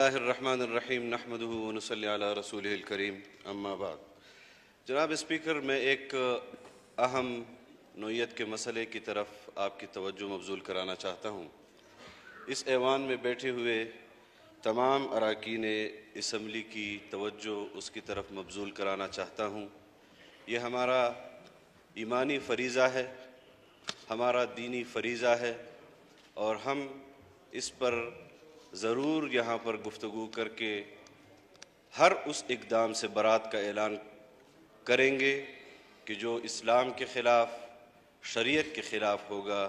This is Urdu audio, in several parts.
اللہ الرحمن الرحیم نحمدہ ونصلی علی رسولہ الکریم اما بعد۔ جناب اسپیکر، میں ایک اہم نوعیت کے مسئلے کی طرف آپ کی توجہ مبذول کرانا چاہتا ہوں۔ اس ایوان میں بیٹھے ہوئے تمام اراکین اسمبلی کی توجہ اس کی طرف مبذول کرانا چاہتا ہوں۔ یہ ہمارا ایمانی فریضہ ہے، ہمارا دینی فریضہ ہے، اور ہم اس پر ضرور یہاں پر گفتگو کر کے ہر اس اقدام سے برات کا اعلان کریں گے کہ جو اسلام کے خلاف، شریعت کے خلاف ہوگا،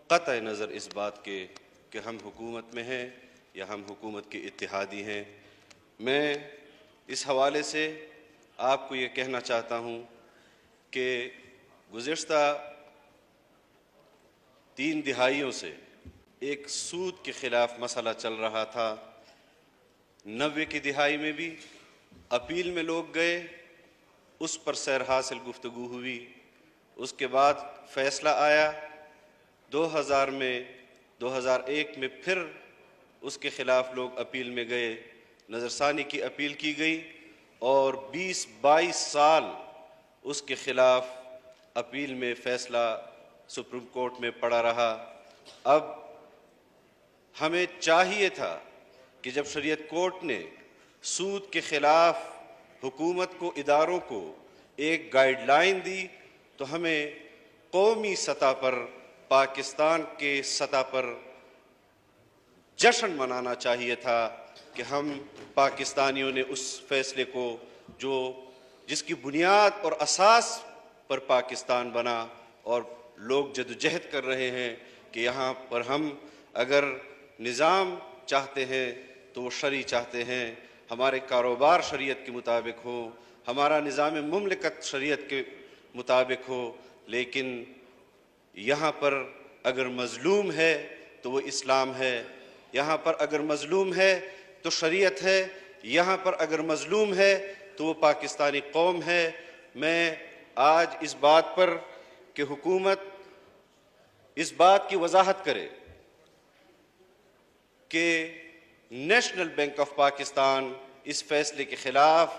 قطع نظر اس بات کے کہ ہم حکومت میں ہیں یا ہم حکومت کے اتحادی ہیں۔ میں اس حوالے سے آپ کو یہ کہنا چاہتا ہوں کہ گزشتہ 3 دہائیوں سے ایک سود کے خلاف مسئلہ چل رہا تھا۔ 90 کی دہائی میں بھی اپیل میں لوگ گئے، اس پر سیر حاصل گفتگو ہوئی، اس کے بعد فیصلہ آیا۔ 2001 میں پھر اس کے خلاف لوگ اپیل میں گئے، نظر ثانی کی اپیل کی گئی، اور 20-22 سال اس کے خلاف اپیل میں فیصلہ سپریم کورٹ میں پڑا رہا۔ اب ہمیں چاہیے تھا کہ جب شریعت کورٹ نے سود کے خلاف حکومت کو، اداروں کو ایک گائیڈ لائن دی، تو ہمیں قومی سطح پر، پاکستان کے سطح پر جشن منانا چاہیے تھا کہ ہم پاکستانیوں نے اس فیصلے کو، جس کی بنیاد اور اساس پر پاکستان بنا، اور لوگ جدوجہد کر رہے ہیں کہ یہاں پر ہم اگر نظام چاہتے ہیں تو وہ شرعی چاہتے ہیں، ہمارے کاروبار شریعت کے مطابق ہو، ہمارا نظام مملکت شریعت کے مطابق ہو، لیکن یہاں پر اگر مظلوم ہے تو وہ اسلام ہے، یہاں پر اگر مظلوم ہے تو شریعت ہے، یہاں پر اگر مظلوم ہے تو وہ پاکستانی قوم ہے۔ میں آج اس بات پر کہ حکومت اس بات کی وضاحت کرے کہ نیشنل بینک آف پاکستان اس فیصلے کے خلاف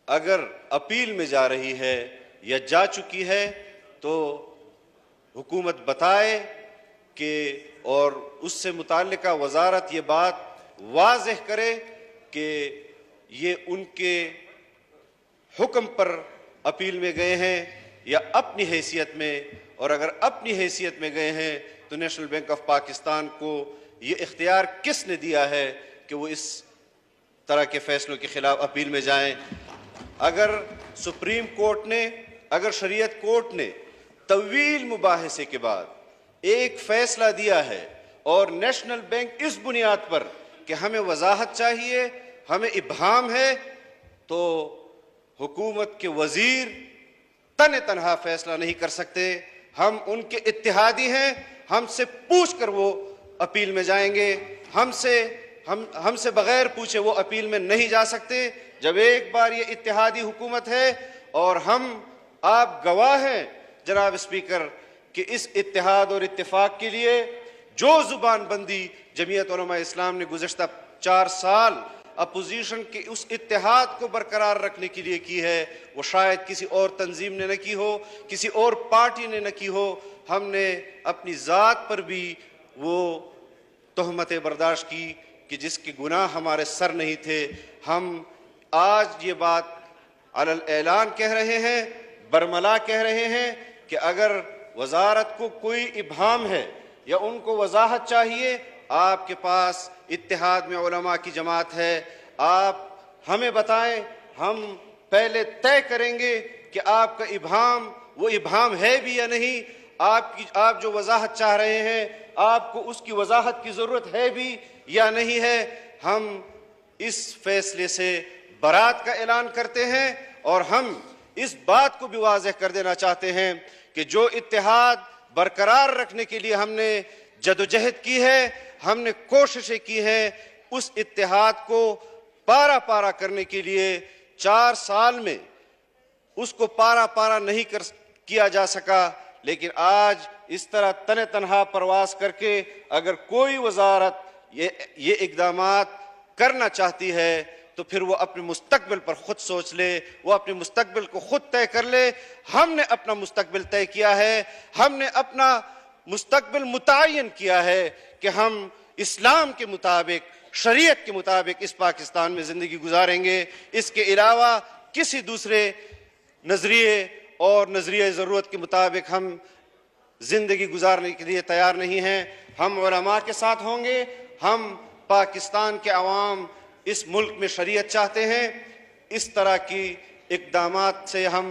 اگر اپیل میں جا رہی ہے یا جا چکی ہے تو حکومت بتائے کہ، اور اس سے متعلقہ وزارت یہ بات واضح کرے کہ یہ ان کے حکم پر اپیل میں گئے ہیں یا اپنی حیثیت میں، اور اگر اپنی حیثیت میں گئے ہیں تو نیشنل بینک آف پاکستان کو یہ اختیار کس نے دیا ہے کہ وہ اس طرح کے فیصلوں کے خلاف اپیل میں جائیں۔ اگر سپریم کورٹ نے، اگر شریعت کورٹ نے طویل مباحثے کے بعد ایک فیصلہ دیا ہے، اور نیشنل بینک اس بنیاد پر کہ ہمیں وضاحت چاہیے، ہمیں ابہام ہے، تو حکومت کے وزیر تنہا فیصلہ نہیں کر سکتے۔ ہم ان کے اتحادی ہیں، ہم سے پوچھ کر وہ اپیل میں جائیں گے، ہم سے بغیر پوچھے وہ اپیل میں نہیں جا سکتے۔ جب ایک بار یہ اتحادی حکومت ہے، اور آپ گواہ ہیں جناب اسپیکر کہ اس اتحاد اور اتفاق کے لیے جو زبان بندی جمعیت علماء اسلام نے گزشتہ 4 سال اپوزیشن کے اس اتحاد کو برقرار رکھنے کے لیے کی ہے، وہ شاید کسی اور تنظیم نے نہ کی ہو، کسی اور پارٹی نے نہ کی ہو۔ ہم نے اپنی ذات پر بھی وہ تہمتیں برداشت کی کہ جس کے گناہ ہمارے سر نہیں تھے۔ ہم آج یہ بات علی الاعلان کہہ رہے ہیں، برملا کہہ رہے ہیں کہ اگر وزارت کو کوئی ابہام ہے یا ان کو وضاحت چاہیے، آپ کے پاس اتحاد میں علماء کی جماعت ہے، آپ ہمیں بتائیں، ہم پہلے طے کریں گے کہ آپ کا ابہام وہ ابہام ہے بھی یا نہیں، آپ جو وضاحت چاہ رہے ہیں آپ کو اس کی وضاحت کی ضرورت ہے بھی یا نہیں ہے۔ ہم اس فیصلے سے برات کا اعلان کرتے ہیں، اور ہم اس بات کو بھی واضح کر دینا چاہتے ہیں کہ جو اتحاد برقرار رکھنے کے لیے ہم نے جدوجہد کی ہے، ہم نے کوششیں کی ہیں، اس اتحاد کو پارا کرنے کے لیے 4 سال میں اس کو پارا نہیں کیا جا سکا، لیکن آج اس طرح تنہا پرواز کر کے اگر کوئی وزارت یہ اقدامات کرنا چاہتی ہے تو پھر وہ اپنے مستقبل پر خود سوچ لے، وہ اپنے مستقبل کو خود طے کر لے۔ ہم نے اپنا مستقبل طے کیا ہے، ہم نے اپنا مستقبل متعین کیا ہے کہ ہم اسلام کے مطابق، شریعت کے مطابق اس پاکستان میں زندگی گزاریں گے۔ اس کے علاوہ کسی دوسرے نظریے اور نظریہ ضرورت کے مطابق ہم زندگی گزارنے کے لیے تیار نہیں ہیں۔ ہم علماء کے ساتھ ہوں گے، ہم پاکستان کے عوام اس ملک میں شریعت چاہتے ہیں۔ اس طرح کی اقدامات سے ہم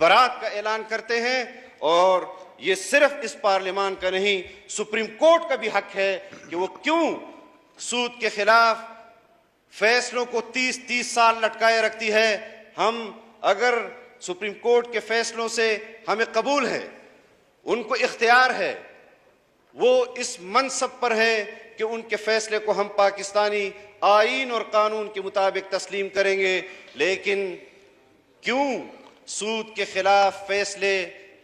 برات کا اعلان کرتے ہیں، اور یہ صرف اس پارلیمان کا نہیں، سپریم کورٹ کا بھی حق ہے کہ وہ کیوں سود کے خلاف فیصلوں کو 30 سال لٹکائے رکھتی ہے۔ ہم اگر سپریم کورٹ کے فیصلوں سے ہمیں قبول ہے، ان کو اختیار ہے، وہ اس منصب پر ہے کہ ان کے فیصلے کو ہم پاکستانی آئین اور قانون کے مطابق تسلیم کریں گے، لیکن کیوں سود کے خلاف فیصلے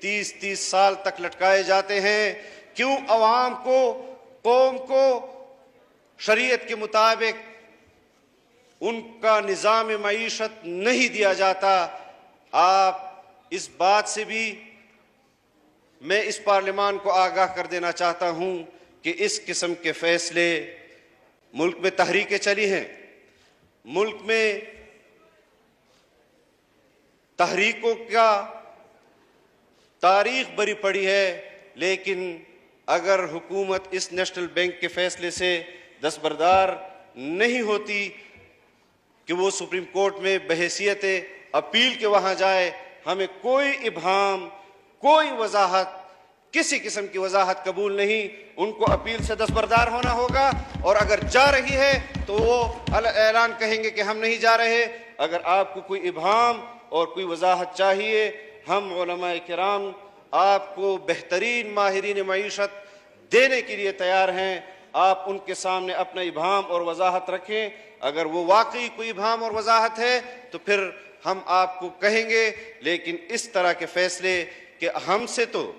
30 سال تک لٹکائے جاتے ہیں؟ کیوں عوام کو، قوم کو شریعت کے مطابق ان کا نظام معیشت نہیں دیا جاتا؟ آپ اس بات سے بھی میں اس پارلیمان کو آگاہ کر دینا چاہتا ہوں کہ اس قسم کے فیصلے، ملک میں تحریکیں چلی ہیں، ملک میں تحریکوں کا تاریخ بری پڑی ہے، لیکن اگر حکومت اس نیشنل بینک کے فیصلے سے دستبردار نہیں ہوتی کہ وہ سپریم کورٹ میں بحیثیت اپیل کے وہاں جائے، ہمیں کوئی ابہام، کوئی وضاحت، کسی قسم کی وضاحت قبول نہیں۔ ان کو اپیل سے دستبردار ہونا ہوگا، اور اگر جا رہی ہے تو وہ اعلان کہیں گے کہ ہم نہیں جا رہے۔ اگر آپ کو کوئی ابہام اور کوئی وضاحت چاہیے، ہم علماء کرام آپ کو بہترین ماہرین معیشت دینے کے لیے تیار ہیں۔ آپ ان کے سامنے اپنا ابہام اور وضاحت رکھیں۔ اگر وہ واقعی کوئی ابہام اور وضاحت ہے تو پھر ہم آپ کو کہیں گے، لیکن اس طرح کے فیصلے کہ ہم سے تو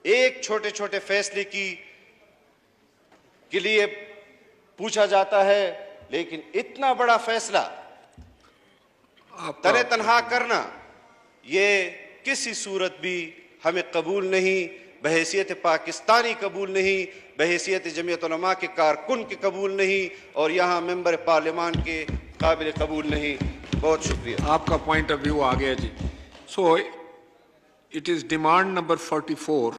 ایک چھوٹے چھوٹے فیصلے کے لیے پوچھا جاتا ہے، لیکن اتنا بڑا فیصلہ تنہ تنہا کرنا، یہ کسی صورت بھی ہمیں قبول نہیں، بحیثیت پاکستانی قبول نہیں، بحیثیت جمعیت علماء کے کارکن کے قبول نہیں، اور یہاں ممبر پارلیمان کے قابل قبول نہیں۔ بہت شکریہ۔ آپ کا پوائنٹ آف ویو آ گیا جی۔ So it is demand number 44